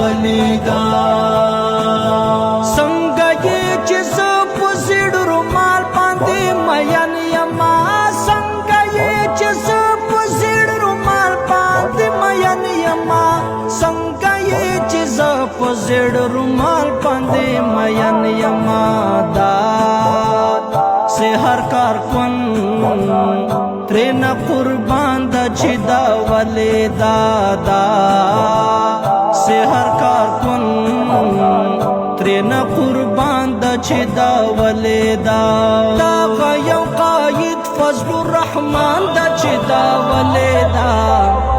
ولیدا څنګه یې چې زه په زیړ رومال باندې مین یما څنګه یې چې زه په زیړ رومال باندې مین یما څنګه یې چې زه په زیړ رومال باندې مین یما دا سحر کار کون ترنا قربان دا چې دا ولیدا دا سحر کار کون ترنا قربان دا چې دا ولیدا دا یو قائد فضل الرحمن دا چې دا ولیدا